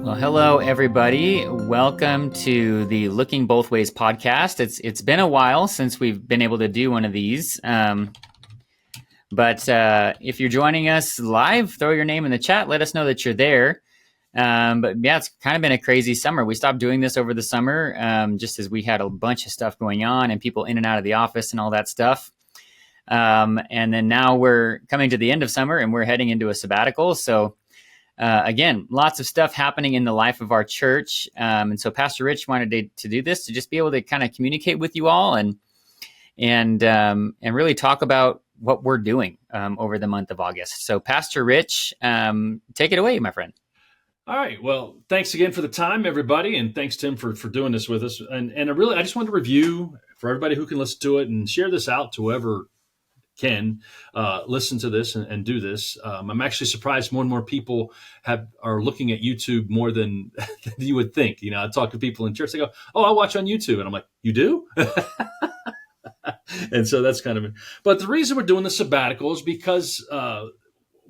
Well, hello everybody. Welcome to the Looking Both Ways podcast. It's been a while since we've been able to do one of these, but if you're joining us live, throw your name in the chat. Let us know that you're there. But yeah, it's kind of been a crazy summer. We stopped doing this over the summer, just as we had a bunch of stuff going on and people in and out of the office and all that stuff. And then now we're coming to the end of summer and we're heading into a sabbatical. So again, lots of stuff happening in the life of our church. And so Pastor Rich wanted to do this to just be able to kind of communicate with you all and really talk about what we're doing over the month of August. So Pastor Rich, take it away, my friend. All right. Well, thanks again for the time, everybody. And thanks, Tim, for doing this with us. And I just wanted to review for everybody who can listen to it and share this out to whoever can listen to this and do this. I'm actually surprised more and more people are looking at YouTube more than you would think. You know, I talk to people in church, they go, "Oh, I watch on YouTube." And I'm like, "You do?" And so that's kind of it. But the reason we're doing the sabbatical is because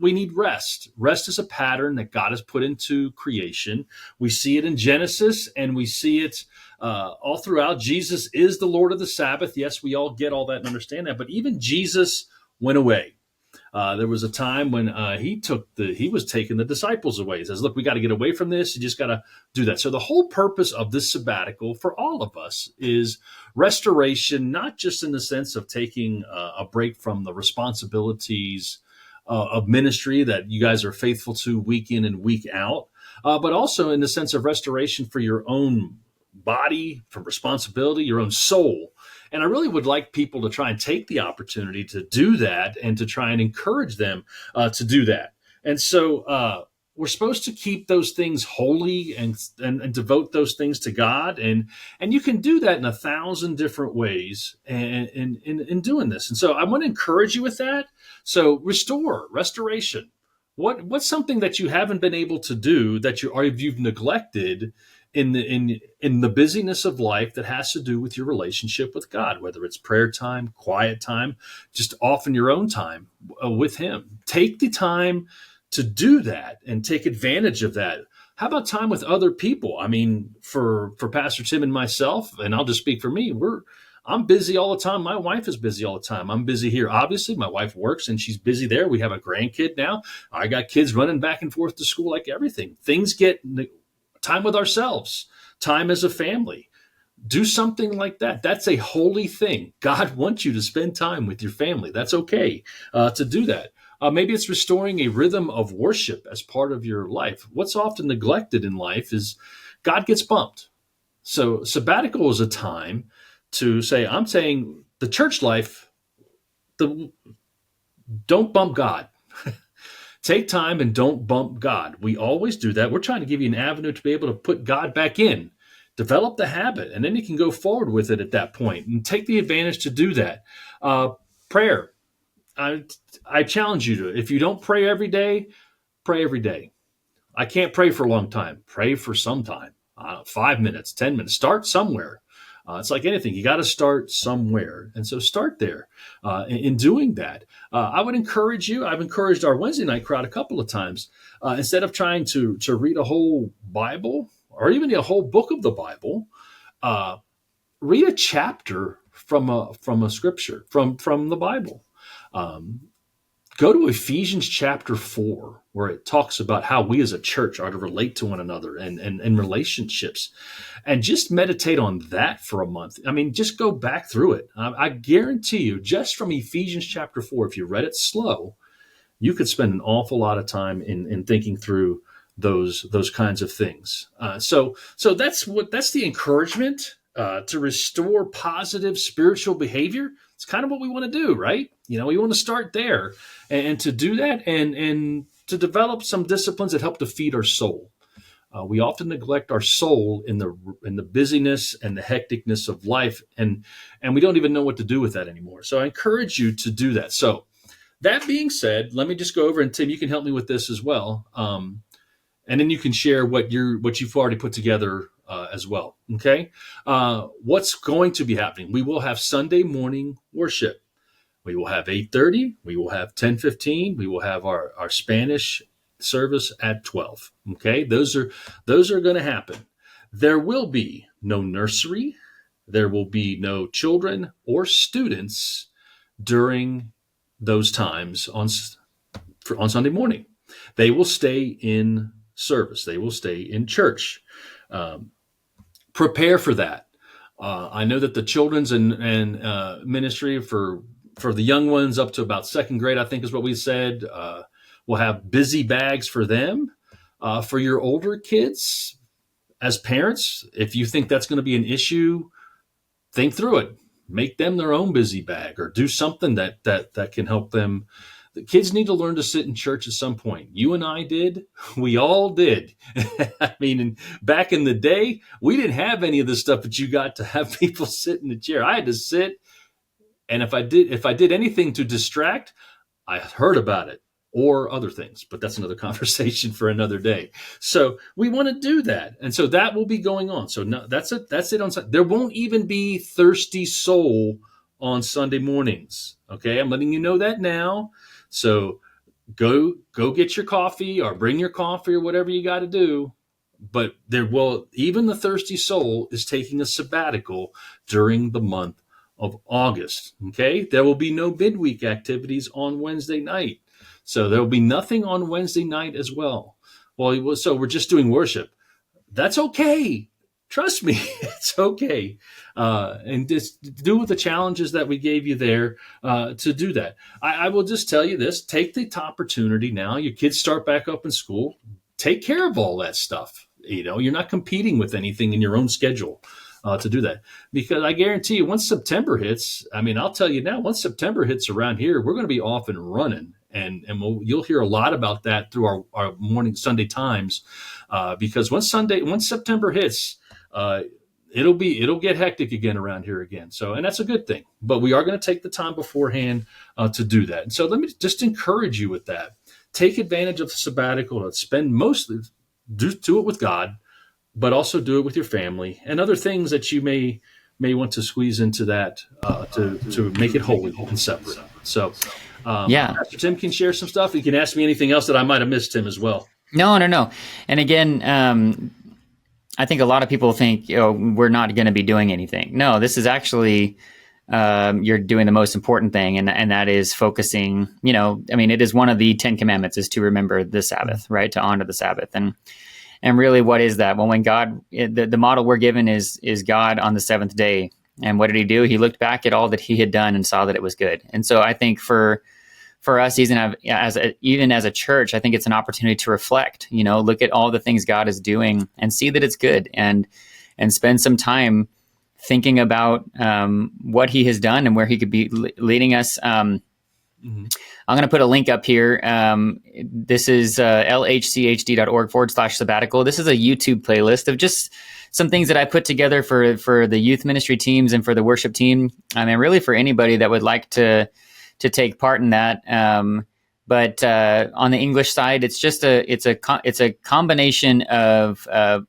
we need rest. Rest is a pattern that God has put into creation. We see it in Genesis and we see it all throughout. Jesus is the Lord of the Sabbath. Yes, we all get all that and understand that. But even Jesus went away. There was a time when he was taking the disciples away. He says, "Look, we got to get away from this. You just got to do that." So the whole purpose of this sabbatical for all of us is restoration, not just in the sense of taking a break from the responsibilities of ministry that you guys are faithful to week in and week out, but also in the sense of restoration for your own body, from responsibility, your own soul. And I really would like people to try and take the opportunity to do that and to try and encourage them to do that. And so we're supposed to keep those things holy and devote those things to God. And you can do that in 1,000 different ways in doing this. And so I want to encourage you with that. So restoration. What's something that you haven't been able to do that you've neglected in the busyness of life that has to do with your relationship with God, whether it's prayer time, quiet time, just often your own time with Him. Take the time to do that and take advantage of that. How about time with other people? I mean, for Pastor Tim and myself, and I'll just speak for me, I'm busy all the time. My wife is busy all the time. I'm busy here. Obviously, my wife works and she's busy there. We have a grandkid now. I got kids running back and forth to school like everything. Things get time with ourselves, time as a family. Do something like that. That's a holy thing. God wants you to spend time with your family. That's okay to do that. Maybe it's restoring a rhythm of worship as part of your life. What's often neglected in life is God gets bumped. So sabbatical is a time to say, I'm saying the church life, don't bump God. Take time and don't bump God. We always do that. We're trying to give you an avenue to be able to put God back in, develop the habit, and then you can go forward with it at that point and take the advantage to do that. Prayer. I challenge you to, if you don't pray every day, pray every day. I can't pray for a long time. Pray for some time, 5 minutes, 10 minutes. Start somewhere. It's like anything. You got to start somewhere. And so start there in doing that. I would encourage you. I've encouraged our Wednesday night crowd a couple of times. Instead of trying to read a whole Bible or even a whole book of the Bible, read a chapter from a scripture, from the Bible. Go to Ephesians chapter 4, where it talks about how we as a church are to relate to one another and relationships, and just meditate on that for a month. I mean, just go back through it. I guarantee you, just from Ephesians chapter 4, if you read it slow, you could spend an awful lot of time in thinking through those kinds of things. So that's the encouragement to restore positive spiritual behavior. It's kind of what we want to do, right? You know, we want to start there and to do that and to develop some disciplines that help to feed our soul. We often neglect our soul in the busyness and the hecticness of life, and we don't even know what to do with that anymore. So I encourage you to do that. So that being said, let me just go over, and Tim, you can help me with this as well, and then you can share what you've already put together as well. Okay, what's going to be happening? We will have Sunday morning worship. We will have 8:30. We will have 10:15. We will have our Spanish service at 12. Okay, those are going to happen. There will be no nursery. There will be no children or students during those times on Sunday morning. They will stay in service. They will stay in church. Um, Prepare for that. I know that the children's and ministry for the young ones up to about second grade, I think is what we said. We'll have busy bags for them. For your older kids, as parents, if you think that's going to be an issue, think through it. Make them their own busy bag, or do something that can help them. The kids need to learn to sit in church at some point. You and I did. We all did. I mean, back in the day, we didn't have any of the stuff that you got to have people sit in the chair. I had to sit, and if I did anything to distract, I heard about it or other things, but that's another conversation for another day. So we want to do that. And so that will be going on. So no, that's it on Sunday. There won't even be Thirsty Soul on Sunday mornings. Okay. I'm letting you know that now. So go get your coffee or bring your coffee or whatever you got to do. But even the Thirsty Soul is taking a sabbatical during the month of August. Okay. There will be no midweek activities on Wednesday night. So there will be nothing on Wednesday night as well. Well, so we're just doing worship. That's okay. Trust me, it's okay. And just do with the challenges that we gave you there to do that. I will just tell you this. Take the opportunity now. Your kids start back up in school. Take care of all that stuff. You're not competing with anything in your own schedule to do that. Because I guarantee you, once September hits, I'll tell you now, once September hits around here, we're going to be off and running. And you'll hear a lot about that through our morning Sunday times, because once September hits, it'll get hectic again around here again. So, and that's a good thing. But we are going to take the time beforehand to do that. And so let me just encourage you with that. Take advantage of the sabbatical and do it with God, but also do it with your family and other things that you may want to squeeze into that to make it holy and separate. So. Pastor Tim can share some stuff. He can ask me anything else that I might have missed, Tim, as well. No. And again, I think a lot of people think, we're not going to be doing anything. No, this is actually, you're doing the most important thing. And that is focusing, it is one of the 10 commandments is to remember the Sabbath, right? To honor the Sabbath. And really, what is that? Well, when God, the model we're given is God on the seventh day. And what did he do? He looked back at all that he had done and saw that it was good. And so I think for us, even as a church, I think it's an opportunity to reflect, look at all the things God is doing and see that it's good, and spend some time thinking about what he has done and where he could be leading us. I'm going to put a link up here. This is lhchd.org/sabbatical. This is a YouTube playlist of just some things that I put together for the youth ministry teams and for the worship team. Really for anybody that would like to take part in that. But on the English side, it's a combination of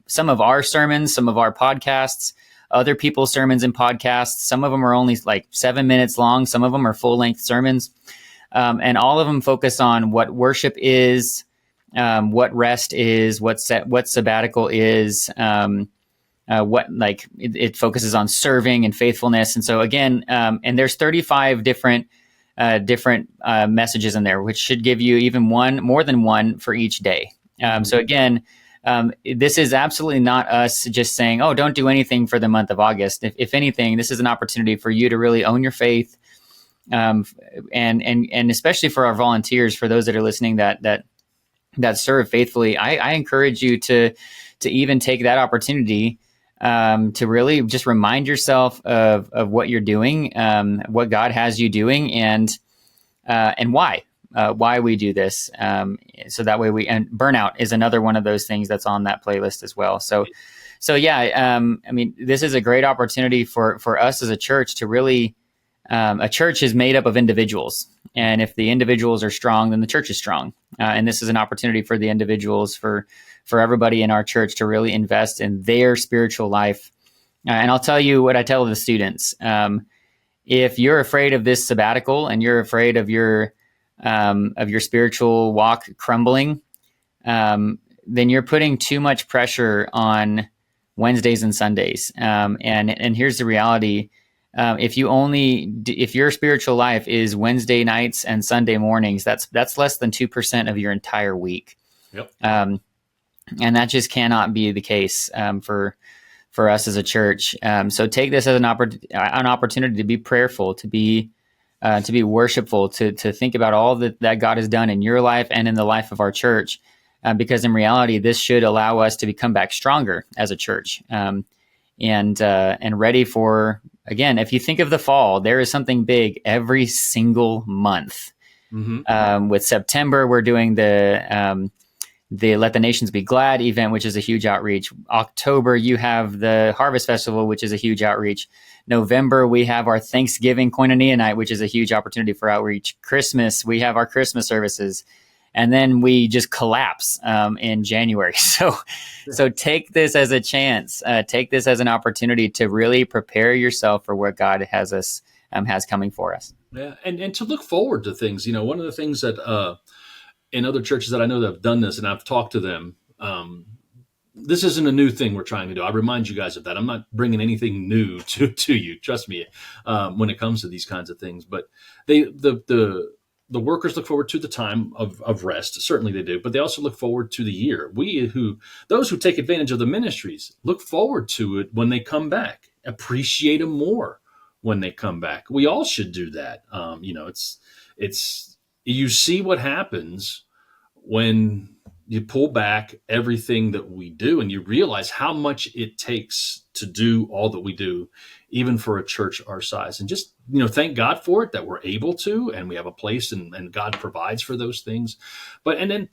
some of our sermons, some of our podcasts, other people's sermons and podcasts. Some of them are only like 7 minutes long. Some of them are full length sermons. And all of them focus on what worship is, what rest is, what sabbatical is, it focuses on serving and faithfulness. And so again, and there's 35 different messages in there, which should give you even more than one for each day. So again, this is absolutely not us just saying, oh, don't do anything for the month of August. If anything, this is an opportunity for you to really own your faith. And especially for our volunteers, for those that are listening that serve faithfully, I encourage you to even take that opportunity to really just remind yourself of what you're doing, what God has you doing, and why we do this. So that way and burnout is another one of those things that's on that playlist as well. So yeah, this is a great opportunity for us as a church to really. A church is made up of individuals, and if the individuals are strong, then the church is strong. And this is an opportunity for the individuals, for everybody in our church to really invest in their spiritual life. And I'll tell you what I tell the students: if you're afraid of this sabbatical and you're afraid of your spiritual walk crumbling, then you're putting too much pressure on Wednesdays and Sundays. And here's the reality: if your spiritual life is Wednesday nights and Sunday mornings, that's less than 2% of your entire week. Yep. And that just cannot be the case for us as a church. So take this as an opportunity to be prayerful, to be worshipful, to think about all that God has done in your life and in the life of our church. Because in reality, this should allow us to come back stronger as a church, and ready for, again, if you think of the fall, there is something big every single month. Mm-hmm. With September, we're doing the Let the Nations Be Glad event, which is a huge outreach. October, you have the Harvest Festival, which is a huge outreach. November, we have our Thanksgiving Koinonia Night, which is a huge opportunity for outreach. Christmas, we have our Christmas services. And then we just collapse in January. So take this as a chance. Take this as an opportunity to really prepare yourself for what God has coming for us. Yeah, and to look forward to things. One of the things that in other churches that I know that have done this, and I've talked to them, this isn't a new thing we're trying to do. I remind you guys of that. I'm not bringing anything new to you. Trust me, when it comes to these kinds of things. But the workers look forward to the time of rest. Certainly they do, but they also look forward to the year. Those who take advantage of the ministries look forward to it when they come back, appreciate them more when they come back. We all should do that. It's you see what happens when you pull back everything that we do and you realize how much it takes to do all that we do, even for a church our size. And just, thank God for it, that we're able to, and we have a place and God provides for those things. And then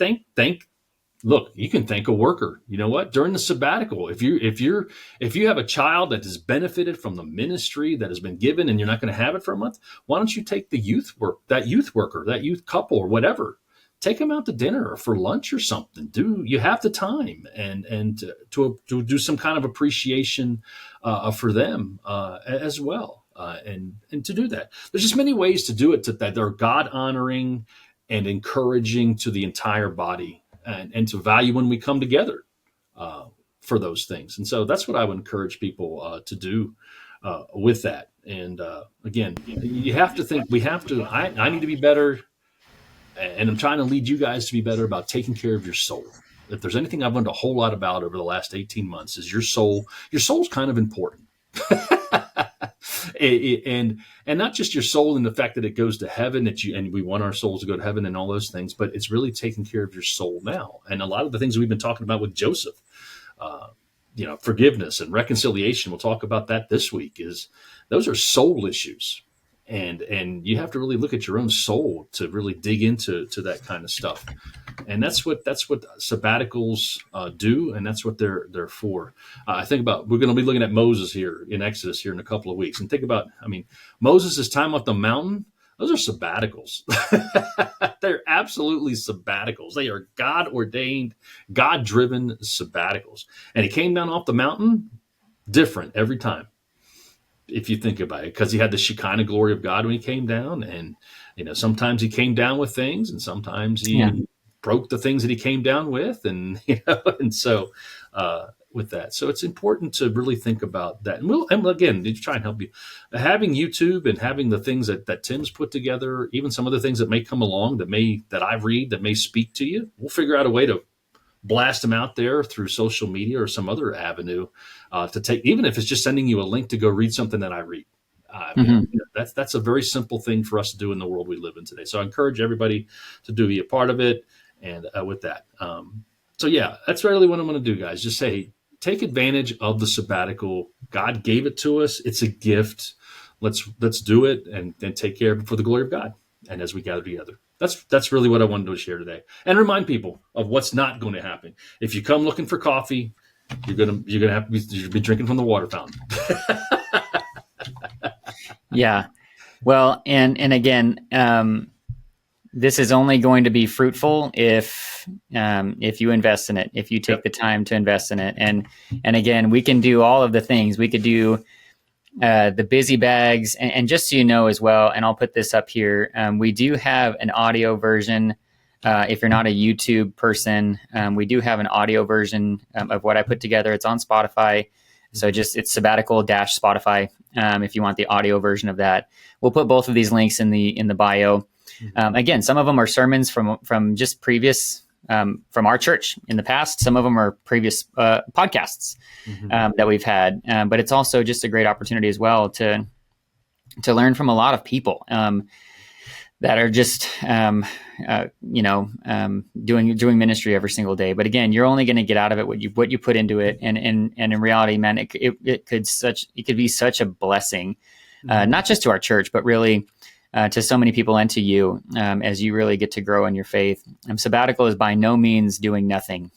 look, you can thank a worker. You know what? During the sabbatical, if you have a child that has benefited from the ministry that has been given and you're not going to have it for a month, why don't you take that youth worker, that youth couple or whatever, take them out to dinner or for lunch or something. You have the time and to do some kind of appreciation for them as well. And to do that, there's just many ways to do it that are God honoring and encouraging to the entire body and to value when we come together for those things. And so that's what I would encourage people to do with that. And again, you have to think, I need to be better. And I'm trying to lead you guys to be better about taking care of your soul. If there's anything I've learned a whole lot about over the last 18 months is your soul. Your soul's kind of important. and not just your soul in the fact that it goes to heaven, and we want our souls to go to heaven and all those things, but it's really taking care of your soul now. And a lot of the things we've been talking about with Joseph, forgiveness and reconciliation, we'll talk about that this week, those are soul issues. And you have to really look at your own soul to really dig into that kind of stuff. And that's what sabbaticals do, and that's what they're for. I think about, we're going to be looking at Moses here in Exodus here in a couple of weeks, and think about, Moses' time off the mountain. Those are sabbaticals. They're absolutely sabbaticals. They are God-ordained, God-driven sabbaticals. And he came down off the mountain different every time, if you think about it, because he had the Shekinah glory of God when he came down. And, sometimes he came down with things, and sometimes he broke the things that he came down with. And, and so with that. So it's important to really think about that. And again, to try and help you. Having YouTube and having the things that Tim's put together, even some of the things that may come along that I read that may speak to you, we'll figure out a way to blast them out there through social media or some other avenue to take, even if it's just sending you a link to go read something that I read. That's a very simple thing for us to do in the world we live in today. So I encourage everybody to be a part of it. And with that, that's really what I'm going to do, guys. Just say, take advantage of the sabbatical. God gave it to us. It's a gift. Let's do it and take care of it for the glory of God. And as we gather together. That's really what I wanted to share today, and remind people of what's not going to happen. If you come looking for coffee, you're gonna have to be drinking from the water fountain. Yeah, well, and again, this is only going to be fruitful if you invest in it, if you take the time to invest in it, and again, we can do all of the things. We could do the busy bags, and just so you know as well, and I'll put this up here, we do have an audio version If you're not a YouTube person, we do have an audio version of what I put together. It's on Spotify. So it's Sabbatical Spotify. If you want the audio version of that, we'll put both of these links in the bio. Again, some of them are sermons from just previous from our church in the past. Some of them are previous podcasts that we've had. But it's also just a great opportunity as well to learn from a lot of people that are just doing ministry every single day. But again, you're only going to get out of it what you put into it, and in reality, man, it could be such a blessing, not just to our church, but really to so many people and to you as you really get to grow in your faith. Sabbatical is by no means doing nothing.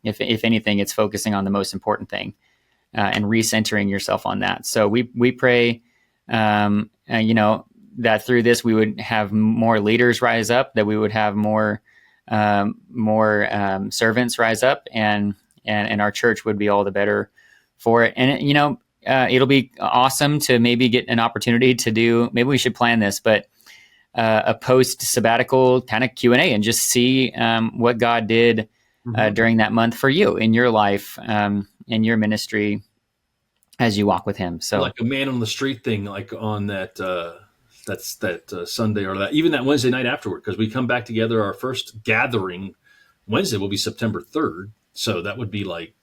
If anything, it's focusing on the most important thing and recentering yourself on that. So we pray, that through this we would have more leaders rise up, that we would have more servants rise up, and our church would be all the better for it. And it'll be awesome to maybe get an opportunity to do. Maybe we should plan this, but a post sabbatical kind of Q&A and just see what God did during that month for you in your life, in your ministry as you walk with Him. So like a man on the street thing, like on that. Sunday or even that Wednesday night afterward, because we come back together. Our first gathering Wednesday will be September 3rd. So that would be like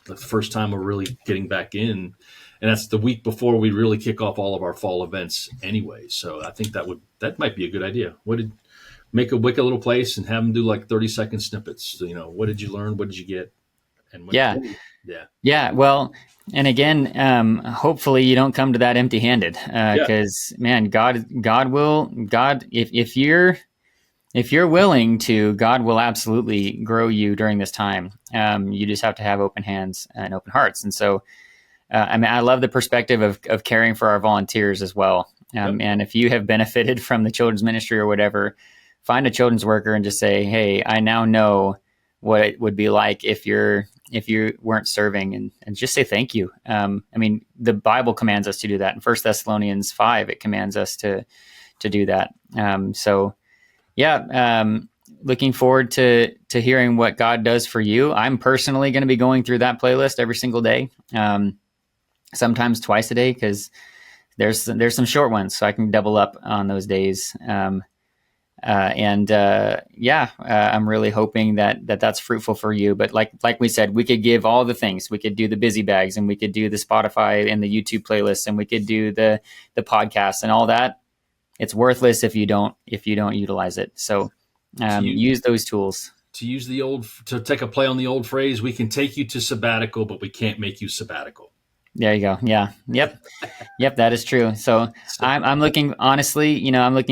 the first time we're really getting back in. And that's the week before we really kick off all of our fall events anyway. So I think that might be a good idea. Make a little place and have them do like 30-second snippets. What did you learn? What did you get? And yeah. Well, and again, hopefully you don't come to that empty-handed, because man, God, if you're willing to, God will absolutely grow you during this time. You just have to have open hands and open hearts. And so, I love the perspective of caring for our volunteers as well. And if you have benefited from the children's ministry or whatever, find a children's worker and just say, hey, I now know what it would be like if you weren't serving, and just say thank you. The Bible commands us to do that. In 1 Thessalonians 5, it commands us to do that. Looking forward to hearing what God does for you. I'm personally going to be going through that playlist every single day, sometimes twice a day, because there's some short ones, so I can double up on those days. I'm really hoping that's fruitful for you. But like we said, we could give all the things. We could do the busy bags, and we could do the Spotify and the YouTube playlists, and we could do the podcast and all that. It's worthless if you don't utilize it. So use those tools. To take a play on the old phrase, we can take you to sabbatical, but we can't make you sabbatical. There you go. Yeah. Yep. That is true. So I'm looking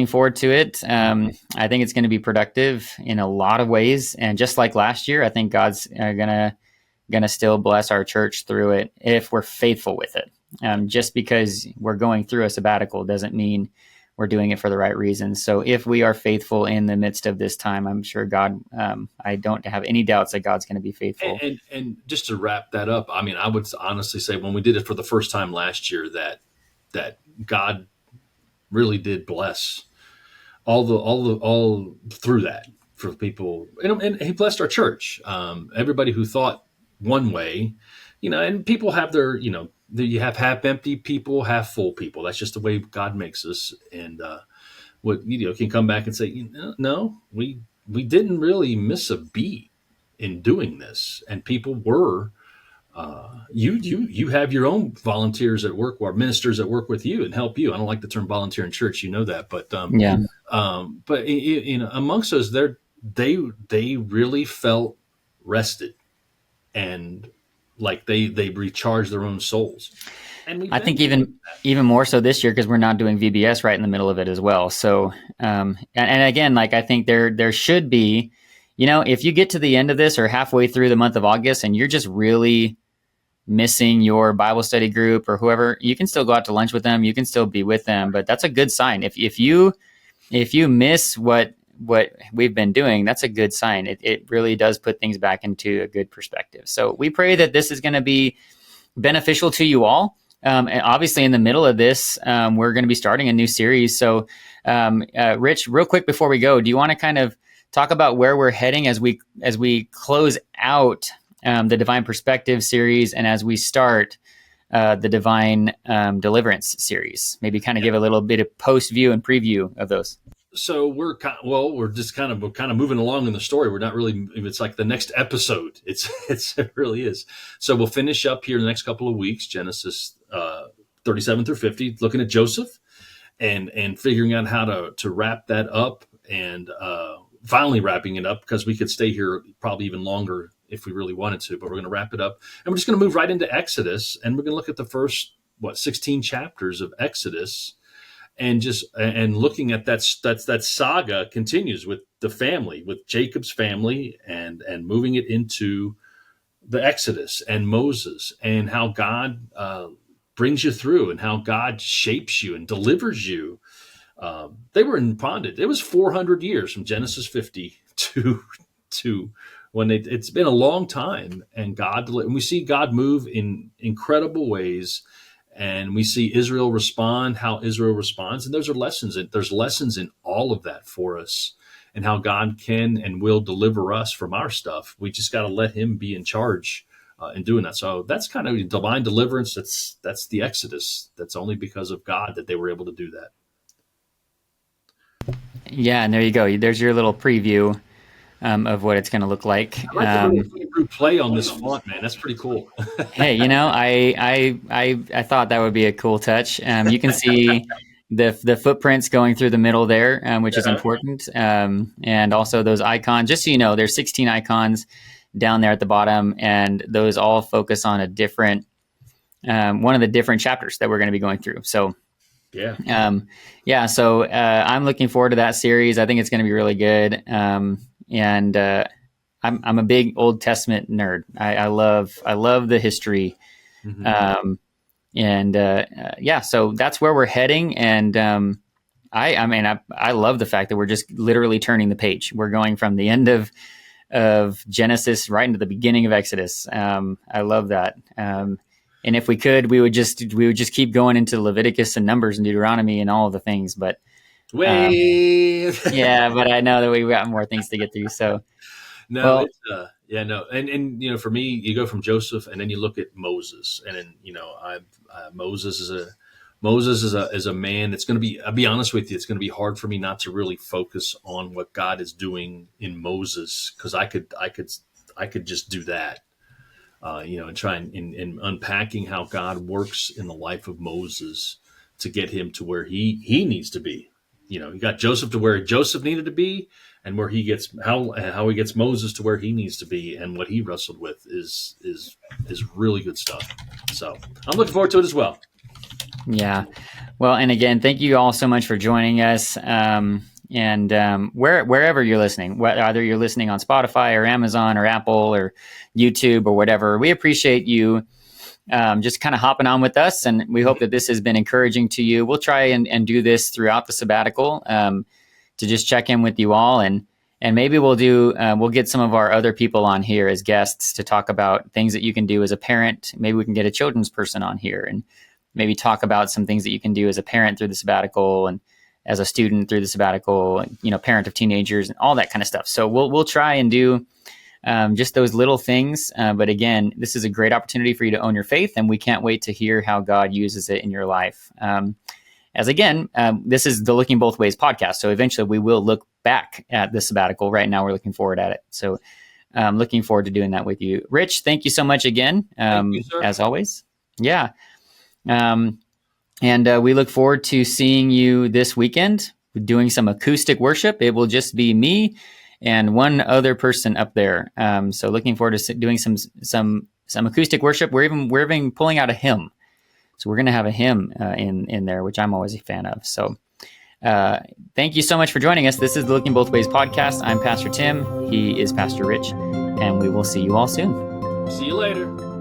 forward to it. I think it's going to be productive in a lot of ways. And just like last year, I think God's going to still bless our church through it if we're faithful with it. Just because we're going through a sabbatical doesn't mean we're doing it for the right reasons. So if we are faithful in the midst of this time, I'm sure God, I don't have any doubts that God's going to be faithful. And just to wrap that up, I would honestly say when we did it for the first time last year, that God really did bless all through that for people. And He blessed our church. Everybody who thought one way, and people have their, you have half empty people, half full people. That's just the way God makes us. And can come back and say, no, we didn't really miss a beat in doing this. And people were, you have your own volunteers at work or ministers that work with you and help you. I don't like the term volunteer in church, that, but amongst us, they really felt rested and like they recharge their own souls. And I think even more so this year, because we're not doing VBS right in the middle of it as well. So, and again, I think there should be, if you get to the end of this or halfway through the month of August and you're just really missing your Bible study group or whoever, you can still go out to lunch with them. You can still be with them, but that's a good sign. If you miss what we've been doing, that's a good sign. It really does put things back into a good perspective. So we pray that this is going to be beneficial to you all. And obviously in the middle of this, we're going to be starting a new series. So Rich, real quick before we go, do you want to kind of talk about where we're heading as we close out the Divine Perspective series, and as we start the Divine Deliverance series. Maybe kind of give a little bit of post view and preview of those. So we're just kind of moving along in the story. We're not really. It's like the next episode. It really is. So we'll finish up here in the next couple of weeks, Genesis 37 through 50, looking at Joseph and figuring out how to wrap that up, and finally wrapping it up, because we could stay here probably even longer if we really wanted to. But we're going to wrap it up, and we're just going to move right into Exodus, and we're going to look at the first 16 chapters of Exodus. And looking at that saga continues with the family, with Jacob's family, and moving it into the Exodus and Moses, and how God brings you through, and how God shapes you and delivers you. They were in bondage. It was 400 years from Genesis 50 to when it's been a long time, and we see God move in incredible ways. And we see Israel respond, how Israel responds. And there's lessons in all of that for us, and how God can and will deliver us from our stuff. We just got to let him be in charge in doing that. So that's kind of divine deliverance. That's the Exodus. That's only because of God that they were able to do that. Yeah, and there you go. There's your little preview of what it's going to look like. I like the little Hebrew play on this font, man. That's pretty cool. Hey, I thought that would be a cool touch. You can see the footprints going through the middle there, which is important. And also those icons, just so you know, there's 16 icons down there at the bottom, and those all focus on a different, one of the different chapters that we're going to be going through. So So I'm looking forward to that series. I think it's going to be really good. And I'm a big Old Testament nerd. I love the history. Mm-hmm. So that's where we're heading. And I love the fact that we're just literally turning the page. We're going from the end of Genesis right into the beginning of Exodus. I love that. And if we could, we would just keep going into Leviticus and Numbers and Deuteronomy and all of the things. But but I know that we've got more things to get through. So and for me, you go from Joseph, and then you look at Moses, and then Moses is a man. It's going to be. I'll be honest with you, it's going to be hard for me not to really focus on what God is doing in Moses, because I could just do that. And try and unpacking how God works in the life of Moses to get him to where he needs to be. He got Joseph to where Joseph needed to be, and where he gets how he gets Moses to where he needs to be, and what he wrestled with is really good stuff. So I'm looking forward to it as well. Yeah. Well, and again, thank you all so much for joining us. And wherever you're listening, either you're listening on Spotify or Amazon or Apple or YouTube or whatever, we appreciate you just kind of hopping on with us. And we hope that this has been encouraging to you. We'll try and do this throughout the sabbatical to just check in with you all. And maybe we'll get some of our other people on here as guests to talk about things that you can do as a parent. Maybe we can get a children's person on here and maybe talk about some things that you can do as a parent through the sabbatical, and as a student through the sabbatical, parent of teenagers and all that kind of stuff. So we'll try and do just those little things. But again, this is a great opportunity for you to own your faith, and we can't wait to hear how God uses it in your life. This is the Looking Both Ways podcast. So eventually we will look back at the sabbatical. Right now we're looking forward at it. So looking forward to doing that with you. Rich, thank you so much again, Thank you, sir. As always. Yeah. And we look forward to seeing you this weekend doing some acoustic worship. It will just be me and one other person up there. So looking forward to doing some acoustic worship. We're even pulling out a hymn. So we're going to have a hymn in there, which I'm always a fan of. So thank you so much for joining us. This is the Looking Both Ways podcast. I'm Pastor Tim. He is Pastor Rich. And we will see you all soon. See you later.